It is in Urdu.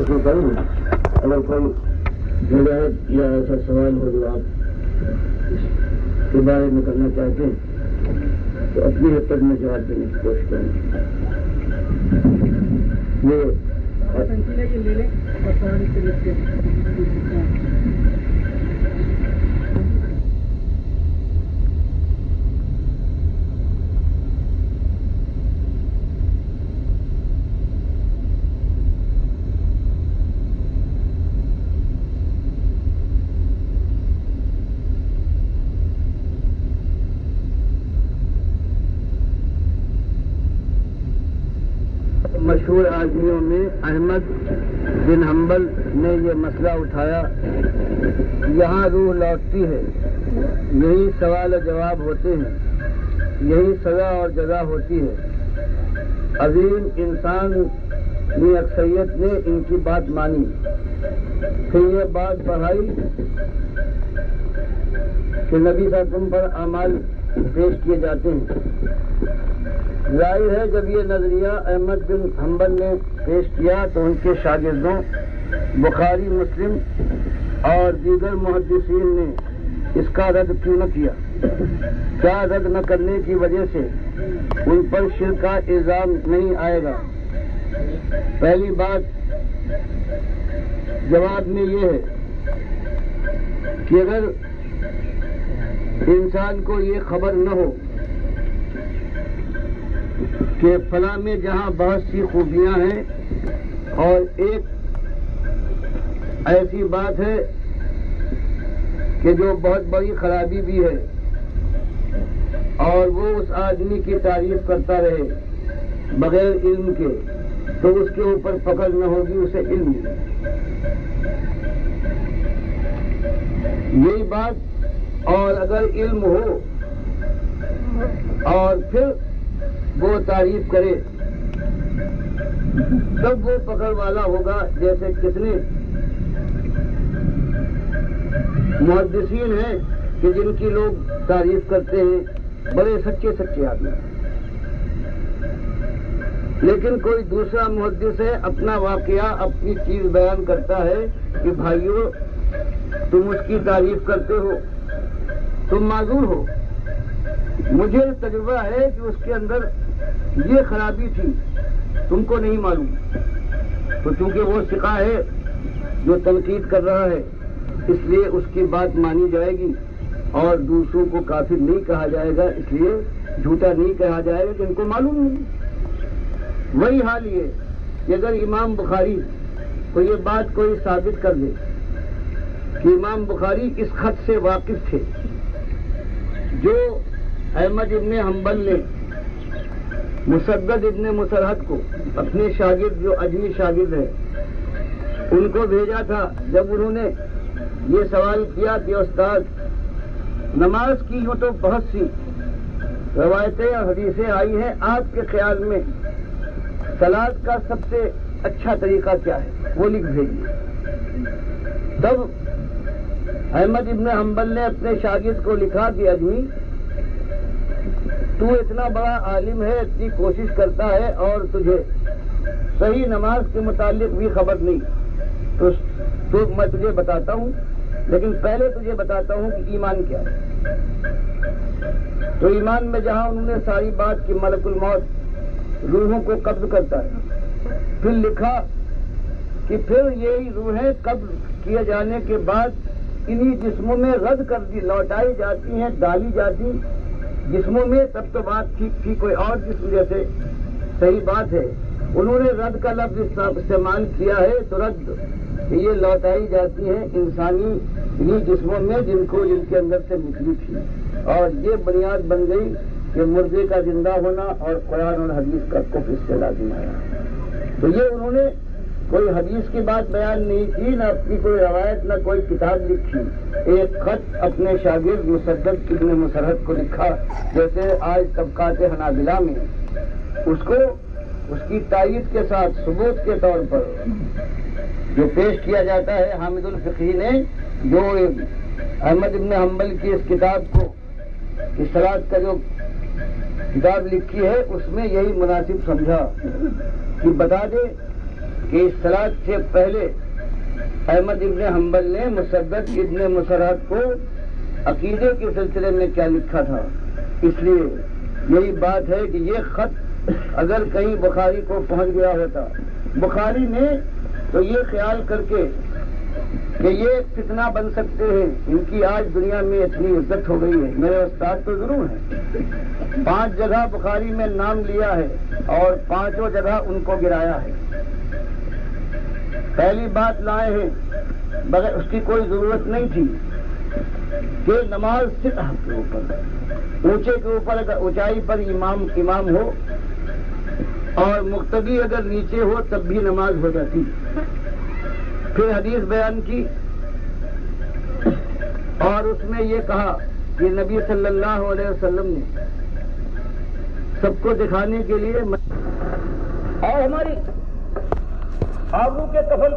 تو کروں اگر کوئی ہدایت یا ایسا سوال ہو جو آپ اس کے بارے میں کرنا چاہتے ہیں تو اپنی حد تک میں جواب دینے کی کوشش کروں یہ مشہور آدمیوں میں احمد بن حنبل نے یہ مسئلہ اٹھایا، یہاں روح لوٹتی ہے، یہی سوال و جواب ہوتے ہیں، یہی سزا اور جزا ہوتی ہے۔ عظیم انسان کی اکثریت نے ان کی بات مانی، پھر یہ بات بڑھائی کہ نبی صلی اللہ علیہ وسلم پر اعمال پیش کیے جاتے ہیں۔ ظاہر ہے جب یہ نظریہ احمد بن حنبل نے پیش کیا تو ان کے شاگردوں بخاری، مسلم اور دیگر محدثین نے اس کا رد کیوں نہ کیا؟ کیا رد نہ کرنے کی وجہ سے ان پر شرک کا الزام نہیں آئے گا؟ پہلی بات جواب میں یہ ہے کہ اگر انسان کو یہ خبر نہ ہو کہ فلاں میں جہاں بہت سی خوبیاں ہیں اور ایک ایسی بات ہے کہ جو بہت بڑی خرابی بھی ہے اور وہ اس آدمی کی تعریف کرتا رہے بغیر علم کے، تو اس کے اوپر پکڑ نہ ہوگی، اسے علم یہی بات۔ اور اگر علم ہو اور پھر وہ تعریف کرے تب وہ پکڑ والا ہوگا۔ جیسے کتنے محدثین ہیں کہ جن کی لوگ تعریف کرتے ہیں، بڑے سچے آدمی، لیکن کوئی دوسرا محدث ہے اپنا واقعہ، اپنی چیز بیان کرتا ہے کہ بھائیو تم اس کی تعریف کرتے ہو، تم معذور ہو، مجھے تجربہ ہے کہ اس کے اندر یہ خرابی تھی، تم کو نہیں معلوم۔ تو چونکہ وہ ثقہ ہے جو تنقید کر رہا ہے، اس لیے اس کی بات مانی جائے گی اور دوسروں کو کافر نہیں کہا جائے گا، اس لیے جھوٹا نہیں کہا جائے گا کہ ان کو معلوم نہیں۔ وہی حال یہ کہ اگر امام بخاری کو یہ بات کوئی ثابت کر دے کہ امام بخاری اس خط سے واقف تھے جو احمد ابن حنبل نے مسدد ابن مسرحد کو، اپنے شاگرد جو اجمی شاگرد ہے، ان کو بھیجا تھا، جب انہوں نے یہ سوال کیا کہ استاد نماز کی ہو تو بہت سی روایتیں اور حدیثیں آئی ہیں، آپ کے خیال میں صلاۃ کا سب سے اچھا طریقہ کیا ہے، وہ لکھ بھیجیے۔ تب احمد ابن حنبل نے اپنے شاگرد کو لکھا کہ اجمی تو اتنا بڑا عالم ہے، اتنی کوشش کرتا ہے اور تجھے صحیح نماز کے متعلق بھی خبر نہیں، تو میں تجھے بتاتا ہوں، لیکن پہلے تجھے بتاتا ہوں کہ ایمان کیا ہے۔ تو ایمان میں جہاں انہوں نے ساری بات کی ملک الموت روحوں کو قبض کرتا ہے، پھر لکھا کہ پھر یہی روحیں قبض کیے جانے کے بعد انہی جسموں میں رد کر دی، لوٹائی جاتی ہیں، ڈالی جاتی جسموں میں، تب تو بات ٹھیک تھی، کوئی اور جسم جیسے صحیح بات ہے۔ انہوں نے رد کا لفظ استعمال کیا ہے، تو رد یہ لوٹائی جاتی ہیں انسانی انہی جسموں میں جن کے اندر سے نکلی تھی، اور یہ بنیاد بن گئی کہ مردے کا زندہ ہونا اور قرآن اور حدیث کا کفر اس سے لازم آیا۔ تو یہ انہوں نے کوئی حدیث کی بات بیان نہیں کی، نہ اپنی کوئی روایت، نہ کوئی کتاب لکھی، ایک خط اپنے شاگرد مسدد ابن مسرحد کو لکھا، جیسے آج طبقات حنابلہ میں اس کو اس کی تائید کے ساتھ ثبوت کے طور پر جو پیش کیا جاتا ہے۔ حامد الفقی نے جو احمد ابن حنبل کی اس کتاب کو، اس صلاۃ کا جو کتاب لکھی ہے، اس میں یہی مناسب سمجھا کہ بتا دے کہ اصطلاح سے پہلے احمد ابن حنبل نے مسدد ابن مسرہد کو عقیدے کے سلسلے میں کیا لکھا تھا. اس لیے یہی بات ہے کہ یہ خط اگر کہیں بخاری کو پہنچ گیا ہوتا بخاری نے تو یہ خیال کر کے کہ یہ فتنہ بن سکتے ہیں، ان کی آج دنیا میں اتنی عزت ہو گئی ہے. میرے استاد تو ضرور ہیں، 5 جگہ بخاری میں نام لیا ہے اور 5 جگہ ان کو گرایا ہے. پہلی بات لائے ہیں بغیر اس کی کوئی ضرورت نہیں تھی کہ نماز سطح کے اوپر اونچے کے اوپر اگر اونچائی پر امام ہو اور مقتدی اگر نیچے ہو تب بھی نماز ہو جاتی. پھر حدیث بیان کی اور اس میں یہ کہا کہ نبی صلی اللہ علیہ وسلم نے سب کو دکھانے کے لیے اور ہماری آبرو کے کفن